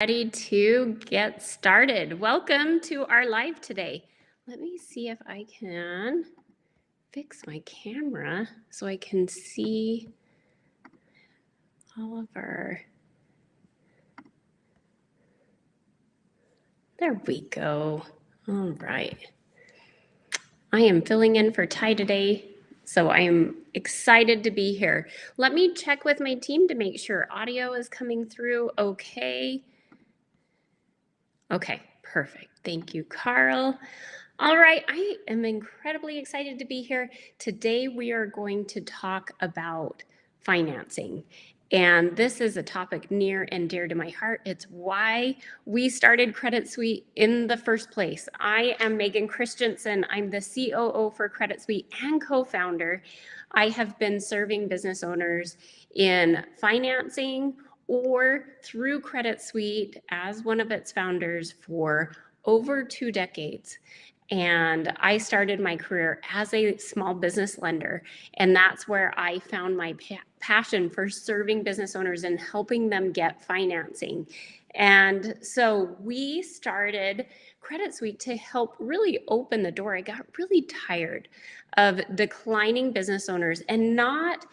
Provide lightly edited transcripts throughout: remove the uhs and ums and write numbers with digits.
Ready to get started. Welcome to our live today. Let me see if I can fix my camera so I can see all of our. There we go. All right. I am filling in for Ty today, so I am excited to be here. Let me check with my team to make sure audio is coming through okay. Okay, perfect. Thank you, Carl. All right, I am incredibly excited to be here. Today we are going to talk about financing. And this is a topic near and dear to my heart. It's why we started Credit Suite in the first place. I am Megan Christensen. I'm the COO for Credit Suite and co-founder. I have been serving business owners in financing or through Credit Suite as one of its founders for over 2 decades. And I started my career as a small business lender. And that's where I found my passion for serving business owners and helping them get financing. And so we started Credit Suite to help really open the door. I got really tired of declining business owners and not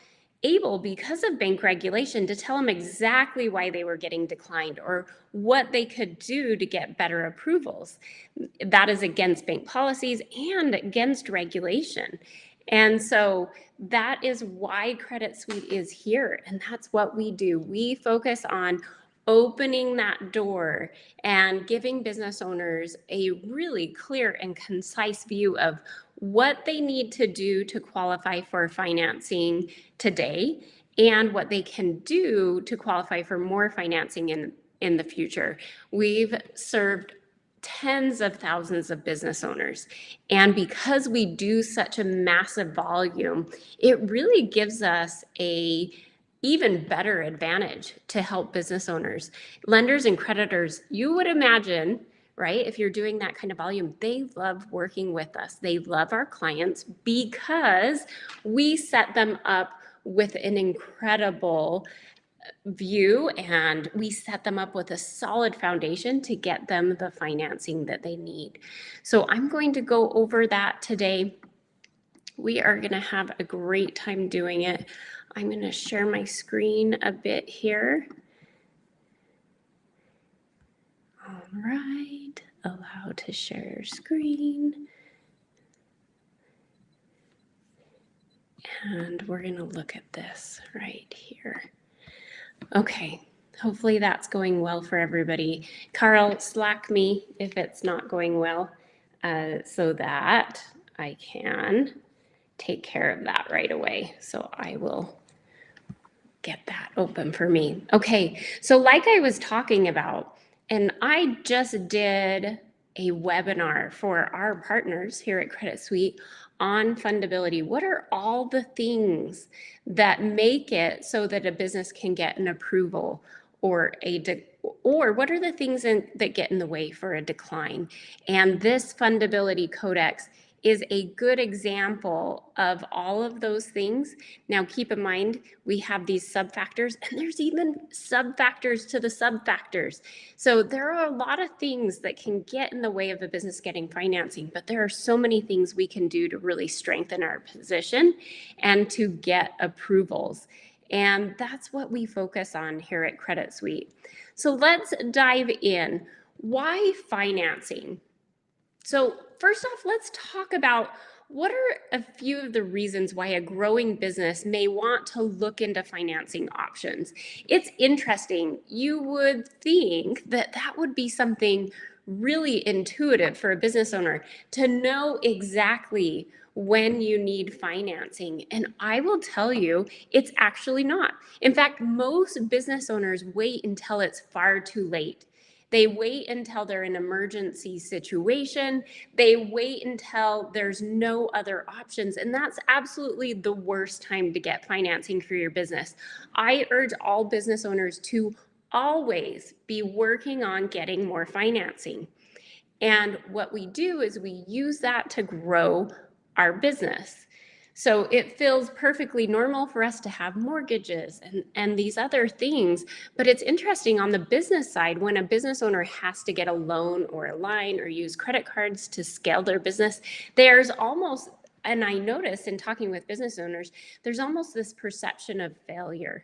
able, because of bank regulation, to tell them exactly why they were getting declined or what they could do to get better approvals. That is against bank policies and against regulation. And so that is why Credit Suite is here. And that's what we do. We focus on opening that door and giving business owners a really clear and concise view of what they need to do to qualify for financing today and what they can do to qualify for more financing in the future. We've served tens of thousands of business owners. And because we do such a massive volume, it really gives us a even better advantage to help business owners. Lenders and creditors, you would imagine, right? If you're doing that kind of volume, they love working with us. They love our clients because we set them up with an incredible view and we set them up with a solid foundation to get them the financing that they need. So I'm going to go over that today. We are going to have a great time doing it. I'm going to share my screen a bit here. All right, allow to share screen. And we're going to look at this right here. Okay, hopefully that's going well for everybody. Carl, Slack me if it's not going well so that I can take care of that right away. So I will get that open for me. Okay, so like I was talking about, and I just did a webinar for our partners here at Credit Suite on fundability. What are all the things that make it so that a business can get an approval or what are the things that get in the way for a decline? And this fundability codex is a good example of all of those things. Now, keep in mind, we have these sub-factors, and there's even sub-factors to the sub-factors. So there are a lot of things that can get in the way of a business getting financing, but there are so many things we can do to really strengthen our position and to get approvals. And that's what we focus on here at Credit Suite. So let's dive in. Why financing? So first off, let's talk about what are a few of the reasons why a growing business may want to look into financing options. It's interesting. You would think that that would be something really intuitive for a business owner to know exactly when you need financing. And I will tell you, it's actually not. In fact, most business owners wait until it's far too late. They wait until they're in an emergency situation. They wait until there's no other options. And that's absolutely the worst time to get financing for your business. I urge all business owners to always be working on getting more financing. And what we do is we use that to grow our business. So it feels perfectly normal for us to have mortgages and these other things. But it's interesting on the business side, when a business owner has to get a loan or a line or use credit cards to scale their business, there's almost, and I noticed in talking with business owners, there's almost this perception of failure.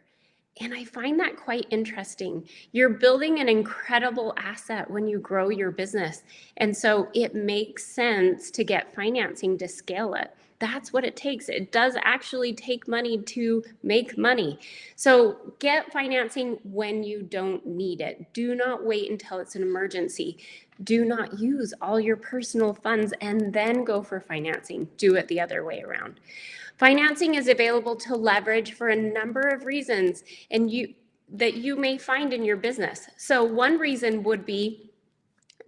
And I find that quite interesting. You're building an incredible asset when you grow your business. And so it makes sense to get financing to scale it. That's what it takes. It does actually take money to make money. So get financing when you don't need it. Do not wait until it's an emergency. Do not use all your personal funds and then go for financing. Do it the other way around. Financing is available to leverage for a number of reasons that you may find in your business. So one reason would be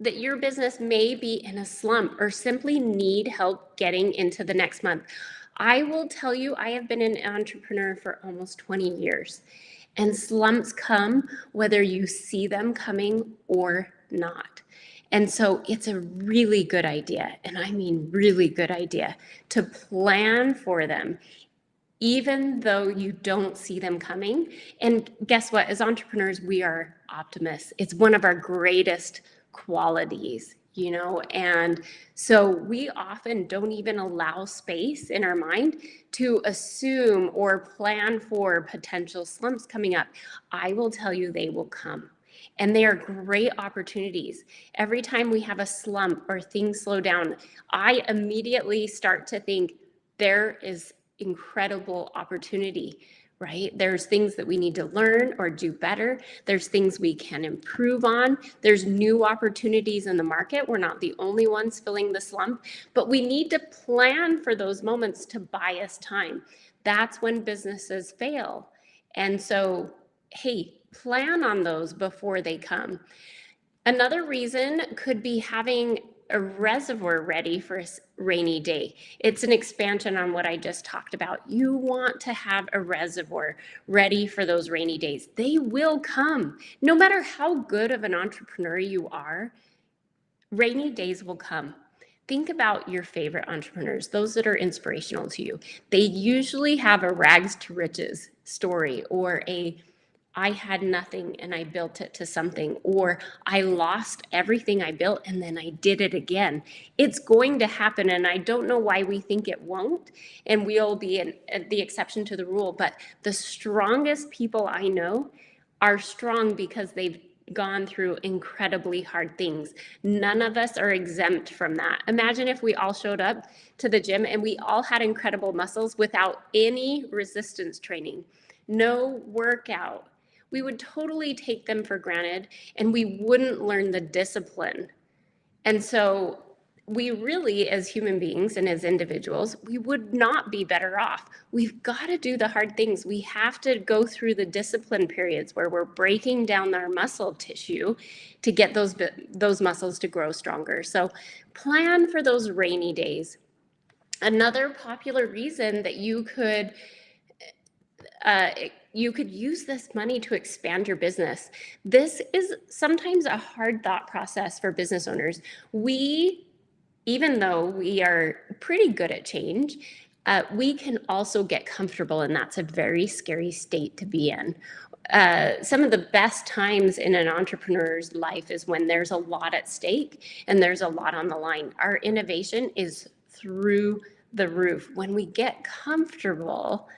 that your business may be in a slump or simply need help getting into the next month. I will tell you, I have been an entrepreneur for almost 20 years, and slumps come whether you see them coming or not. And so it's a really good idea, and I mean really good idea, to plan for them, even though you don't see them coming. And guess what? As entrepreneurs, we are optimists. It's one of our greatest qualities, and so we often don't even allow space in our mind to assume or plan for potential slumps coming up. I will tell you, they will come. And they are great opportunities. Every time we have a slump or things slow down, I immediately start to think there is incredible opportunity, right? There's things that we need to learn or do better. There's things we can improve on. There's new opportunities in the market. We're not the only ones filling the slump, but we need to plan for those moments to buy us time. That's when businesses fail. And so, hey, plan on those before they come. Another reason could be having a reservoir ready for a rainy day. It's an expansion on what I just talked about. You want to have a reservoir ready for those rainy days. They will come. No matter how good of an entrepreneur you are, rainy days will come. Think about your favorite entrepreneurs, those that are inspirational to you. They usually have a rags to riches story, or I had nothing and I built it to something, or I lost everything I built and then I did it again. It's going to happen, and I don't know why we think it won't, and we'll be the exception to the rule. But the strongest people I know are strong because they've gone through incredibly hard things. None of us are exempt from that. Imagine if we all showed up to the gym and we all had incredible muscles without any resistance training, no workout. We would totally take them for granted, and we wouldn't learn the discipline. And so we really, as human beings and as individuals, we would not be better off. We've got to do the hard things. We have to go through the discipline periods where we're breaking down our muscle tissue to get those muscles to grow stronger. So plan for those rainy days. Another popular reason that you could use this money to expand your business. This is sometimes a hard thought process for business owners. Even though we are pretty good at change, we can also get comfortable, and that's a very scary state to be in. Some of the best times in an entrepreneur's life is when there's a lot at stake and there's a lot on the line. Our innovation is through the roof. When we get comfortable,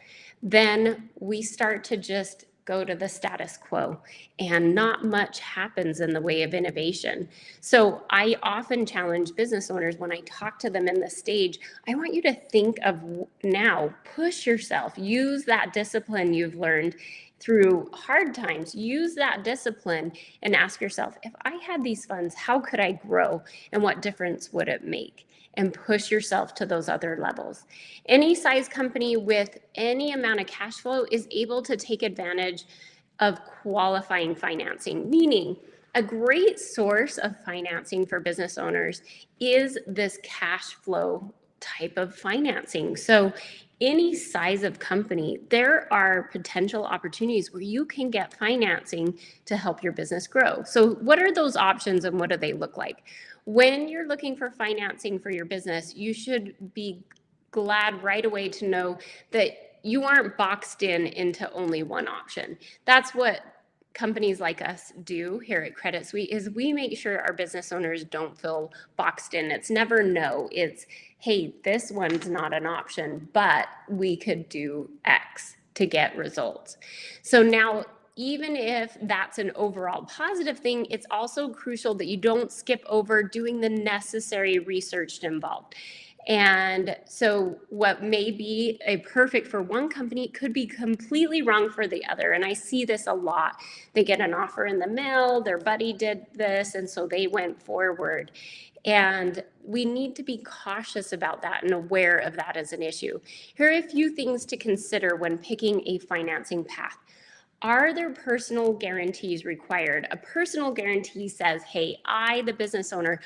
then we start to just go to the status quo, and not much happens in the way of innovation. So I often challenge business owners when I talk to them in the stage. I want you to think of now, push yourself, use that discipline you've learned through hard times, use that discipline and ask yourself, if I had these funds, how could I grow and what difference would it make? And push yourself to those other levels. Any size company with any amount of cash flow is able to take advantage of qualifying financing, meaning a great source of financing for business owners is this cash flow type of financing. So any size of company, there are potential opportunities where you can get financing to help your business grow. So what are those options and what do they look like? When you're looking for financing for your business, you should be glad right away to know that you aren't boxed in into only one option. That's what companies like us do here at Credit Suite, is we make sure our business owners don't feel boxed in. It's never no, it's, hey, this one's not an option, but we could do X to get results. So now, even if that's an overall positive thing, it's also crucial that you don't skip over doing the necessary research involved. And so what may be a perfect for one company could be completely wrong for the other. And I see this a lot. They get an offer in the mail, their buddy did this, and so they went forward. And we need to be cautious about that and aware of that as an issue. Here are a few things to consider when picking a financing path. Are there personal guarantees required? A personal guarantee says, hey, I, the business owner,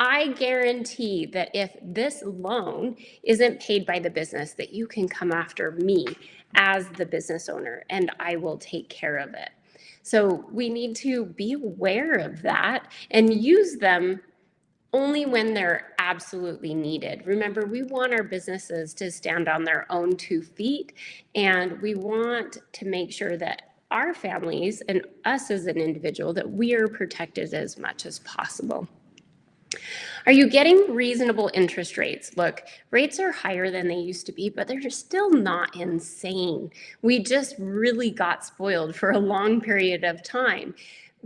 I guarantee that if this loan isn't paid by the business, that you can come after me as the business owner and I will take care of it. So we need to be aware of that and use them only when they're absolutely needed. Remember, we want our businesses to stand on their own 2 feet, and we want to make sure that our families and us as an individual, that we are protected as much as possible. Are you getting reasonable interest rates? Look, rates are higher than they used to be, but they're still not insane. We just really got spoiled for a long period of time.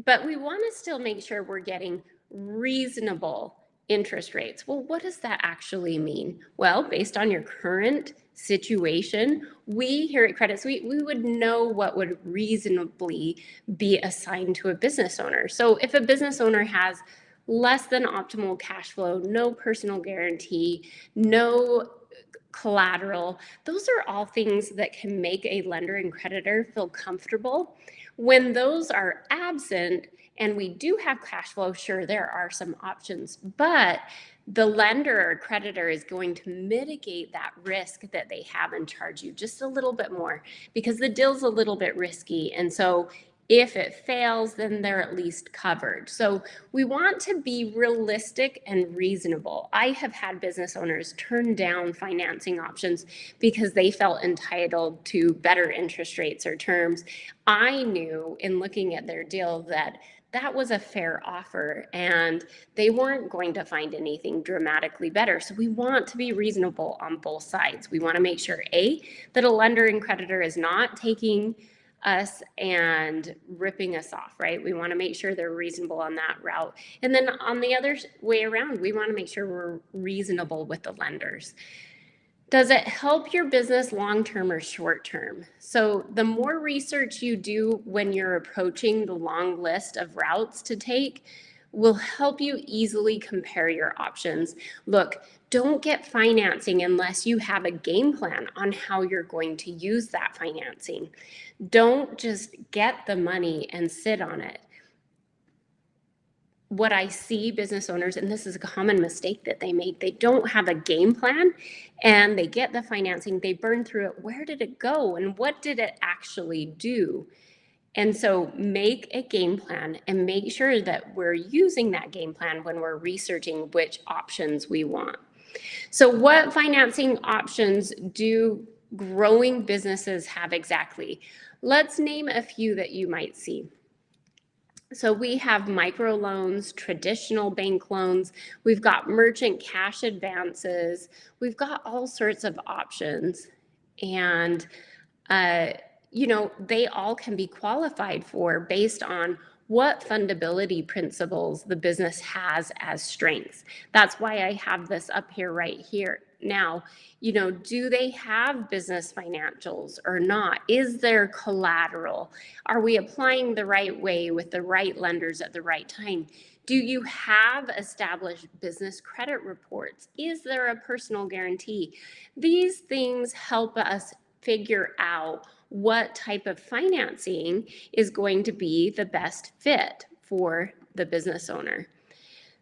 But we want to still make sure we're getting reasonable interest rates. Well, what does that actually mean? Well, based on your current situation, we here at Credit Suite, we would know what would reasonably be assigned to a business owner. So if a business owner has less than optimal cash flow, no personal guarantee, no collateral, those are all things that can make a lender and creditor feel comfortable. When those are absent and we do have cash flow, sure, there are some options, but the lender or creditor is going to mitigate that risk that they have and charge you just a little bit more because the deal's a little bit risky. And so if it fails, then they're at least covered. So we want to be realistic and reasonable. I have had business owners turn down financing options because they felt entitled to better interest rates or terms. I knew in looking at their deal that that was a fair offer and they weren't going to find anything dramatically better. So we want to be reasonable on both sides. We want to make sure, A, that a lender and creditor is not taking us and ripping us off, right? We want to make sure they're reasonable on that route. And then on the other way around, we want to make sure we're reasonable with the lenders. Does it help your business long-term or short-term? So the more research you do when you're approaching the long list of routes to take will help you easily compare your options. Look, don't get financing unless you have a game plan on how you're going to use that financing. Don't just get the money and sit on it. What I see business owners, and this is a common mistake that they make, they don't have a game plan and they get the financing, they burn through it. Where did it go and what did it actually do? And so make a game plan and make sure that we're using that game plan when we're researching which options we want. So what financing options do growing businesses have exactly? Let's name a few that you might see. So we have microloans, traditional bank loans, we've got merchant cash advances, we've got all sorts of options. And they all can be qualified for based on what fundability principles the business has as strengths. That's why I have this up here right here. Now, do they have business financials or not? Is there collateral? Are we applying the right way with the right lenders at the right time? Do you have established business credit reports? Is there a personal guarantee? These things help us figure out what type of financing is going to be the best fit for the business owner.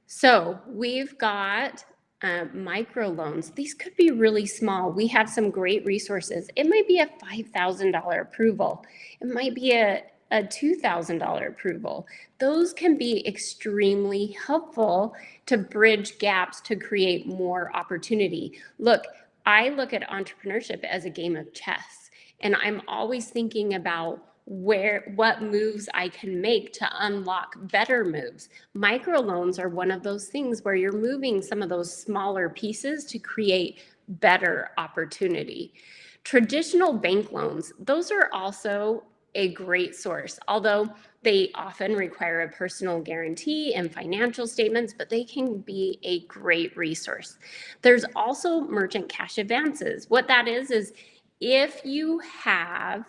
So we've got microloans. These could be really small. We have some great resources. It might be a $5,000 approval. It might be a $2,000 approval. Those can be extremely helpful to bridge gaps to create more opportunity. Look, I look at entrepreneurship as a game of chess, and I'm always thinking about what moves I can make to unlock better moves. Microloans are one of those things where you're moving some of those smaller pieces to create better opportunity. Traditional bank loans, those are also a great source, although they often require a personal guarantee and financial statements, but they can be a great resource. There's also merchant cash advances. What that is if you have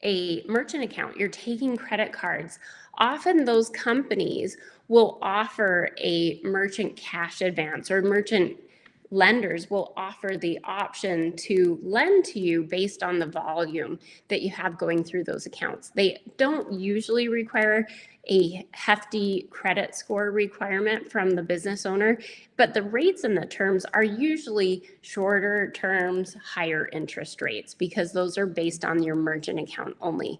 a merchant account, you're taking credit cards, often those companies will offer a merchant cash advance, or merchant lenders will offer the option to lend to you based on the volume that you have going through those accounts. They don't usually require a hefty credit score requirement from the business owner, but the rates and the terms are usually shorter terms, higher interest rates, because those are based on your merchant account only.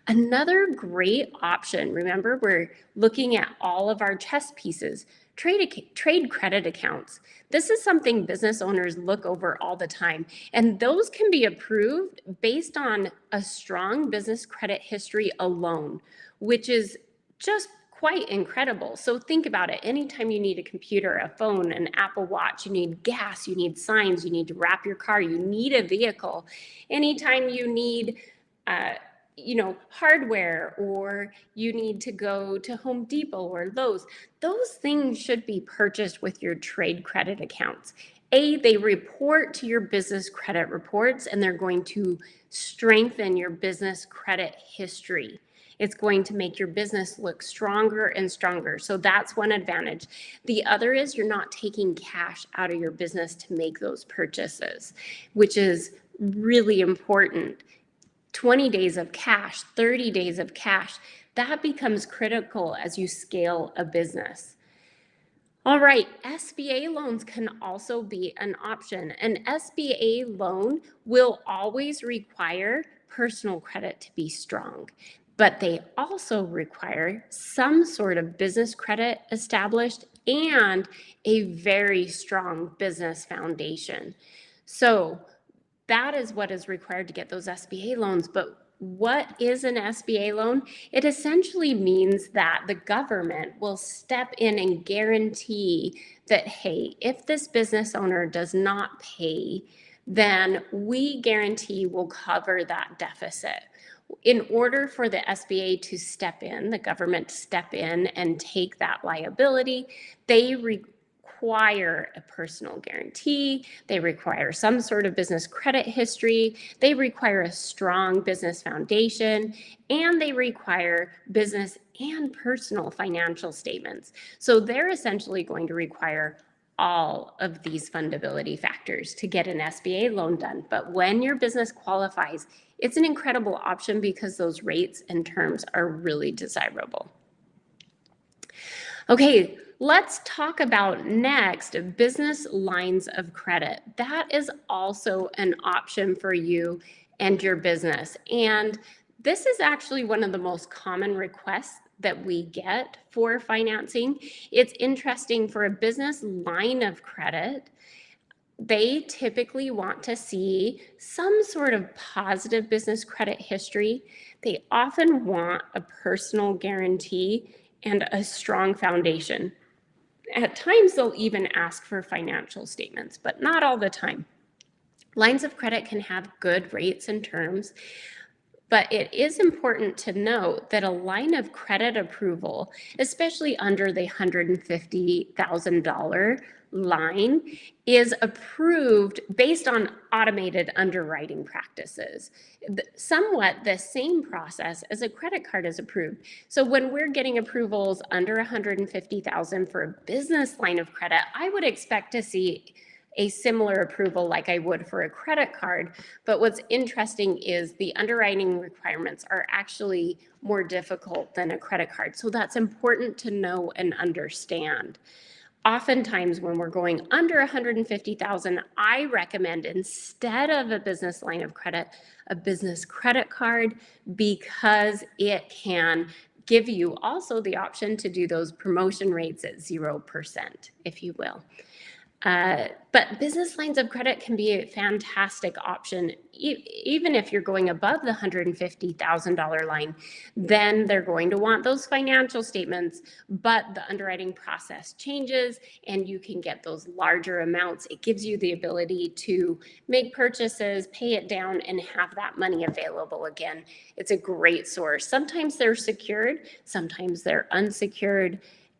Another great option, remember, we're looking at all of our chess pieces, trade credit accounts. This is something business owners look over all the time, and those can be approved based on a strong business credit history alone, which is just quite incredible. So think about it. Anytime you need a computer, a phone, an Apple Watch, you need gas, you need signs, you need to wrap your car, you need a vehicle. Anytime you need hardware, or you need to go to Home Depot or Lowe's, those things should be purchased with your trade credit accounts. They report to your business credit reports, and they're going to strengthen your business credit history. It's going to make your business look stronger and stronger. So that's one advantage. The other is you're not taking cash out of your business to make those purchases, which is really important. 20 days of cash, 30 days of cash, that becomes critical as you scale a business. All right, SBA loans can also be an option. An SBA loan will always require personal credit to be strong, but they also require some sort of business credit established and a very strong business foundation. So that is what is required to get those SBA loans. But what is an SBA loan? It essentially means that the government will step in and guarantee that, hey, if this business owner does not pay, then we guarantee we'll cover that deficit. In order for the SBA to step in, the government to step in and take that liability, they require a personal guarantee, they require some sort of business credit history, they require a strong business foundation, and they require business and personal financial statements. So they're essentially going to require all of these fundability factors to get an SBA loan done. But when your business qualifies, it's an incredible option because those rates and terms are really desirable. Okay, let's talk about next business lines of credit. That is also an option for you and your business. And this is actually one of the most common requests that we get for financing. It's interesting, for a business line of credit, they typically want to see some sort of positive business credit history. They often want a personal guarantee and a strong foundation. At times, they'll even ask for financial statements, but not all the time. Lines of credit can have good rates and terms, but it is important to note that a line of credit approval, especially under the $150,000 line, is approved based on automated underwriting practices. Somewhat the same process as a credit card is approved. So when we're getting approvals under $150,000 for a business line of credit, I would expect to see a similar approval like I would for a credit card. But what's interesting is the underwriting requirements are actually more difficult than a credit card. So that's important to know and understand. Oftentimes when we're going under $150,000, I recommend, instead of a business line of credit, a business credit card, because it can give you also the option to do those promotion rates at 0%, if you will. But business lines of credit can be a fantastic option. Even if you're going above the $150,000 line, then they're going to want those financial statements, but the underwriting process changes and you can get those larger amounts. It gives you the ability to make purchases, pay it down, and have that money available again. It's a great source. Sometimes they're secured, sometimes they're unsecured,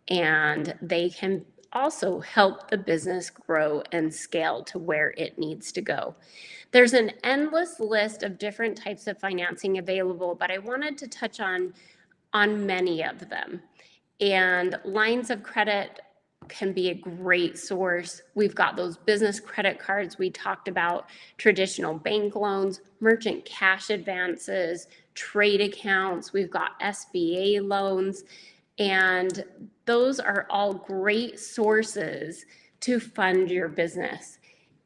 and they can also help the business grow and scale to where it needs to go. There's an endless list of different types of financing available, but I wanted to touch on many of them. And lines of credit can be a great source. We've got those business credit cards we talked about, traditional bank loans, merchant cash advances, trade accounts. We've got SBA loans. And those are all great sources to fund your business.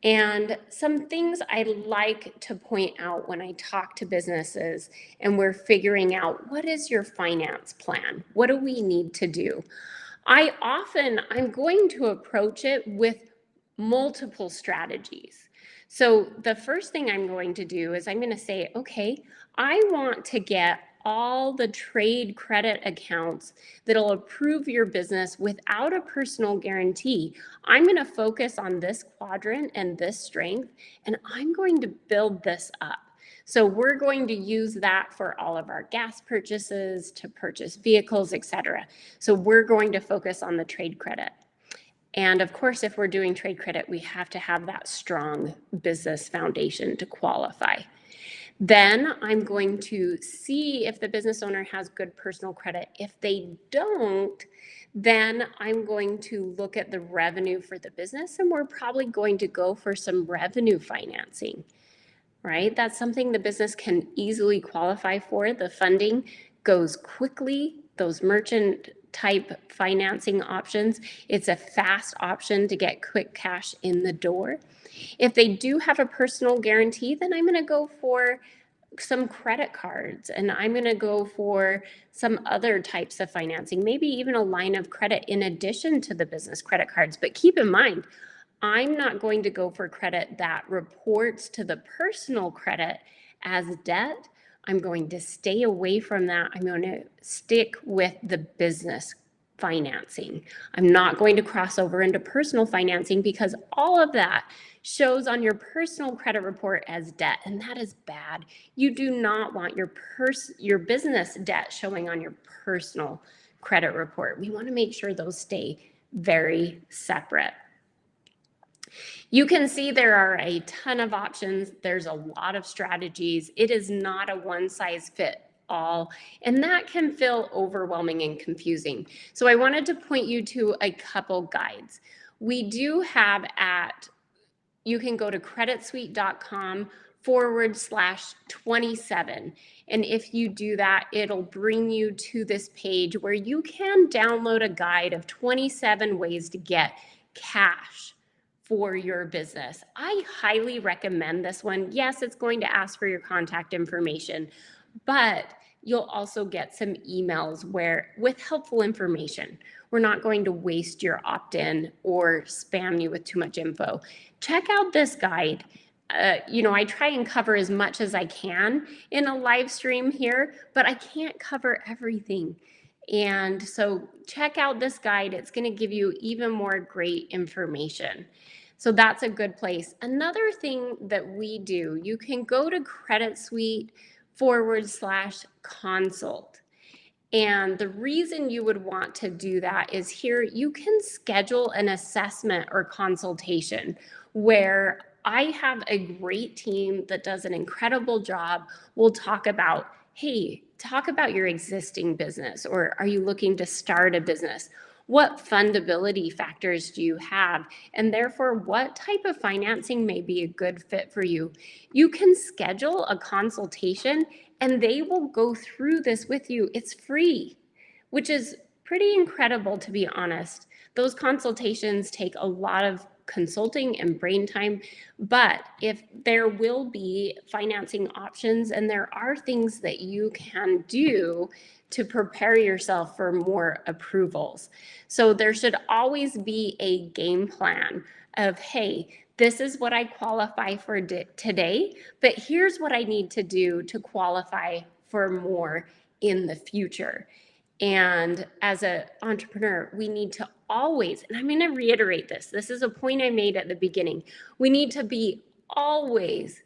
And some things I like to point out when I talk to businesses and we're figuring out, what is your finance plan? What do we need to do? I'm going to approach it with multiple strategies. So the first thing I'm going to do is I'm going to say, okay, I want to get all the trade credit accounts that'll approve your business without a personal guarantee. I'm going to focus on this quadrant and this strength, and I'm going to build this up. So we're going to use that for all of our gas purchases, to purchase vehicles, etc. So we're going to focus on the trade credit. And of course, if we're doing trade credit, we have to have that strong business foundation to qualify. Then I'm going to see if the business owner has good personal credit. If they don't, then I'm going to look at the revenue for the business, and we're probably going to go for some revenue financing, right? That's something the business can easily qualify for. The funding goes quickly. Those merchant type financing options, it's a fast option to get quick cash in the door. If they do have a personal guarantee, then I'm going to go for some credit cards, and I'm going to go for some other types of financing, maybe even a line of credit in addition to the business credit cards. But keep in mind, I'm not going to go for credit that reports to the personal credit as debt. I'm going to stay away from that. I'm going to stick with the business financing. I'm not going to cross over into personal financing because all of that shows on your personal credit report as debt, and that is bad. You do not want your business debt showing on your personal credit report. We want to make sure those stay very separate. You can see there are a ton of options. There's a lot of strategies. It is not a one-size-fits-all, and that can feel overwhelming and confusing. So I wanted to point you to a couple guides. We do have you can go to creditsuite.com/27. And if you do that, it'll bring you to this page where you can download a guide of 27 ways to get cash for your business. I highly recommend this one. Yes, it's going to ask for your contact information, but you'll also get some emails with helpful information. We're not going to waste your opt-in or spam you with too much info. Check out this guide. I try and cover as much as I can in a live stream here, but I can't cover everything. And so check out this guide. It's going to give you even more great information. So that's a good place. Another thing that we do, you can go to creditsuite.com/consult. And the reason you would want to do that is here you can schedule an assessment or consultation where I have a great team that does an incredible job. We'll talk about, hey, talk about your existing business, or are you looking to start a business? What fundability factors do you have? And therefore, what type of financing may be a good fit for you? You can schedule a consultation and they will go through this with you. It's free, which is pretty incredible, to be honest. Those consultations take a lot of consulting and brain time, but if there will be financing options and there are things that you can do to prepare yourself for more approvals. So there should always be a game plan of, hey, this is what I qualify for today, but here's what I need to do to qualify for more in the future. And as an entrepreneur, we need to always, and I'm going to reiterate this, this is a point I made at the beginning, we need to be always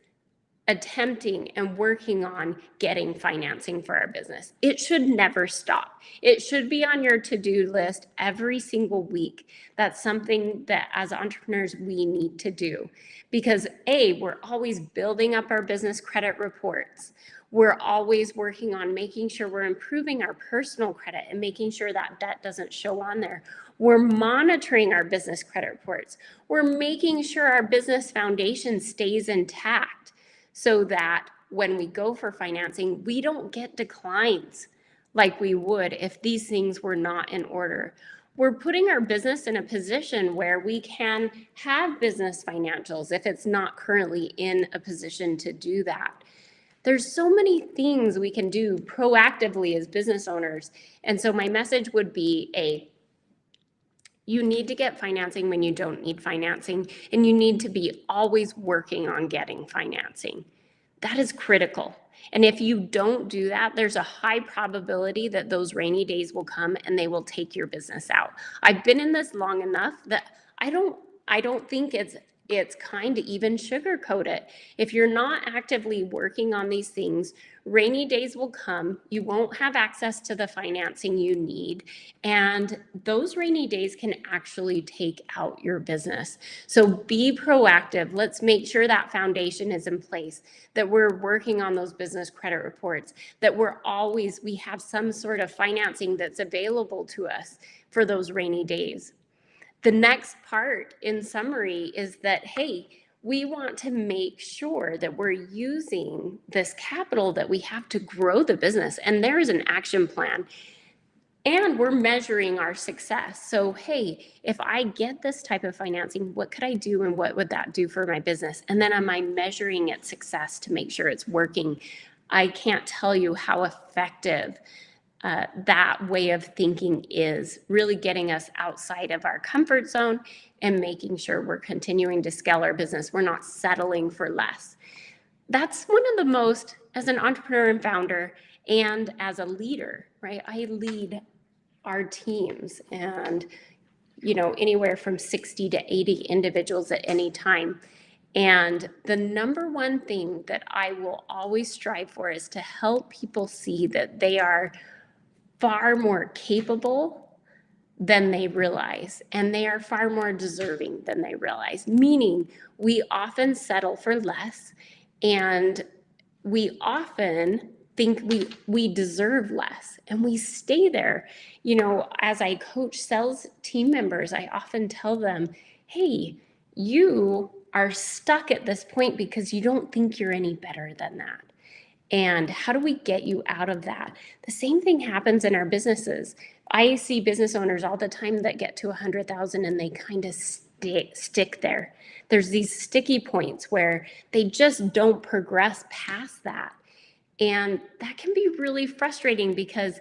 attempting and working on getting financing for our business. It should never stop. It should be on your to-do list every single week. That's something that as entrepreneurs we need to do because we're always building up our business credit reports. We're always working on making sure we're improving our personal credit and making sure that debt doesn't show on there. We're monitoring our business credit reports. We're making sure our business foundation stays intact, so that when we go for financing, we don't get declines like we would if these things were not in order. We're putting our business in a position where we can have business financials if it's not currently in a position to do that. There's so many things we can do proactively as business owners. And so my message would be you need to get financing when you don't need financing, and you need to be always working on getting financing. That is critical. And if you don't do that, there's a high probability that those rainy days will come and they will take your business out. I've been in this long enough that I don't think it's kind to even sugarcoat it. If you're not actively working on these things, rainy days will come. You won't have access to the financing you need. And those rainy days can actually take out your business. So be proactive. Let's make sure that foundation is in place, that we're working on those business credit reports, that we have some sort of financing that's available to us for those rainy days. The next part in summary is that, hey, we want to make sure that we're using this capital that we have to grow the business. And there is an action plan. And we're measuring our success. So, hey, if I get this type of financing, what could I do and what would that do for my business? And then am I measuring its success to make sure it's working? I can't tell you how effective that way of thinking is, really getting us outside of our comfort zone and making sure we're continuing to scale our business. We're not settling for less. That's one of the most, as an entrepreneur and founder and as a leader, right? I lead our teams and, anywhere from 60 to 80 individuals at any time. And the number one thing that I will always strive for is to help people see that they are far more capable than they realize, and they are far more deserving than they realize, meaning we often settle for less, and we often think we deserve less, and we stay there. As I coach sales team members, I often tell them, hey, you are stuck at this point because you don't think you're any better than that. And how do we get you out of that? The same thing happens in our businesses. I see business owners all the time that get to 100,000 and they kind of stick there. There's these sticky points where they just don't progress past that. And that can be really frustrating because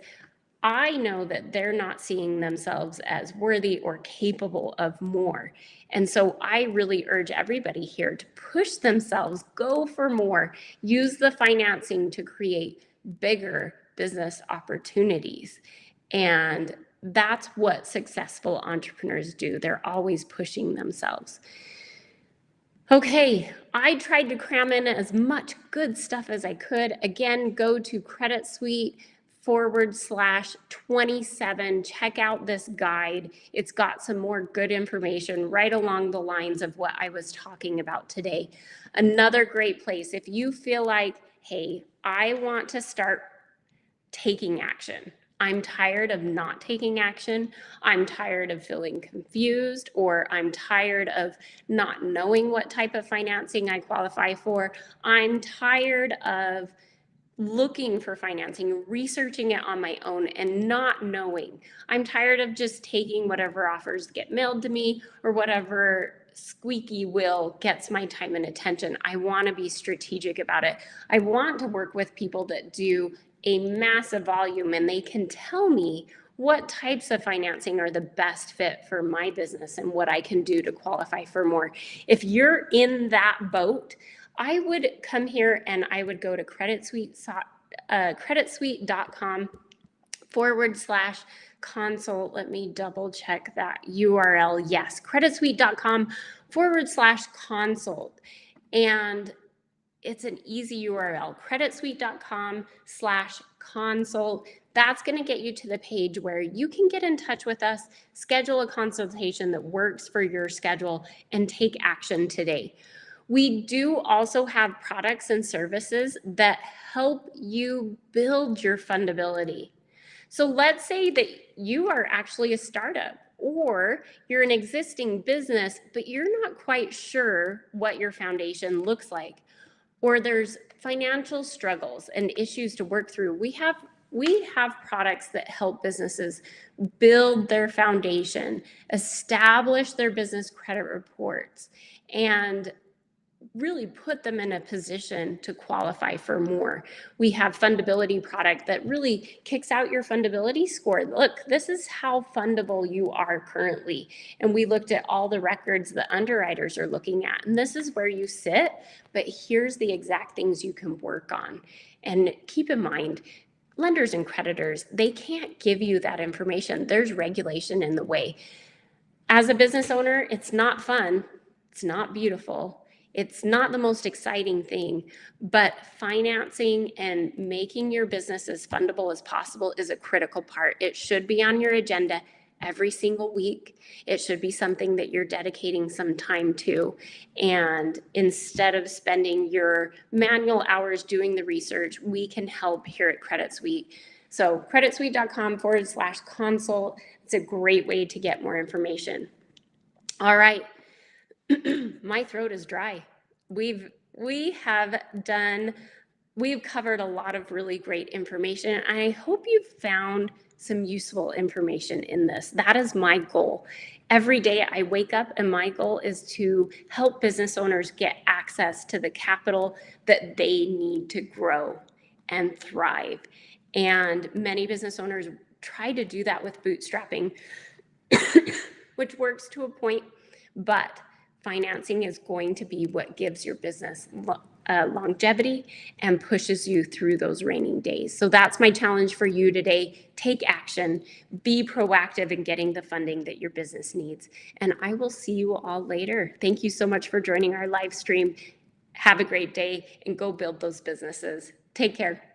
I know that they're not seeing themselves as worthy or capable of more. And so I really urge everybody here to push themselves, go for more, use the financing to create bigger business opportunities. And that's what successful entrepreneurs do. They're always pushing themselves. Okay, I tried to cram in as much good stuff as I could. Again, go to Credit Suite /27. Check out this guide. It's got some more good information right along the lines of what I was talking about today. Another great place, if you feel like, hey, I want to start taking action. I'm tired of not taking action. I'm tired of feeling confused, or I'm tired of not knowing what type of financing I qualify for. I'm tired of looking for financing, researching it on my own and not knowing. I'm tired of just taking whatever offers get mailed to me or whatever squeaky wheel gets my time and attention. I want to be strategic about it. I want to work with people that do a massive volume and they can tell me what types of financing are the best fit for my business and what I can do to qualify for more. If you're in that boat, I would come here and I would go to creditsuite.com/consult. Let me double check that URL. Yes, creditsuite.com/consult. And it's an easy URL, creditsuite.com/consult. That's going to get you to the page where you can get in touch with us, schedule a consultation that works for your schedule, and take action today. We do also have products and services that help you build your fundability. So let's say that you are actually a startup or you're an existing business, but you're not quite sure what your foundation looks like, or there's financial struggles and issues to work through. We have products that help businesses build their foundation, establish their business credit reports, and really put them in a position to qualify for more. We have fundability product that really kicks out your fundability score. Look, this is how fundable you are currently. And we looked at all the records the underwriters are looking at. And this is where you sit, but here's the exact things you can work on. And keep in mind, lenders and creditors, they can't give you that information. There's regulation in the way. As a business owner, it's not fun. It's not beautiful. It's not the most exciting thing, but financing and making your business as fundable as possible is a critical part. It should be on your agenda every single week. It should be something that you're dedicating some time to. And instead of spending your manual hours doing the research, we can help here at Credit Suite. So creditsuite.com/consult. It's a great way to get more information. All right. My throat is dry. We've covered a lot of really great information. And I hope you've found some useful information in this. That is my goal. Every day I wake up and my goal is to help business owners get access to the capital that they need to grow and thrive. And many business owners try to do that with bootstrapping, which works to a point, but financing is going to be what gives your business longevity and pushes you through those raining days. So that's my challenge for you today. Take action, be proactive in getting the funding that your business needs. And I will see you all later. Thank you so much for joining our live stream. Have a great day and go build those businesses. Take care.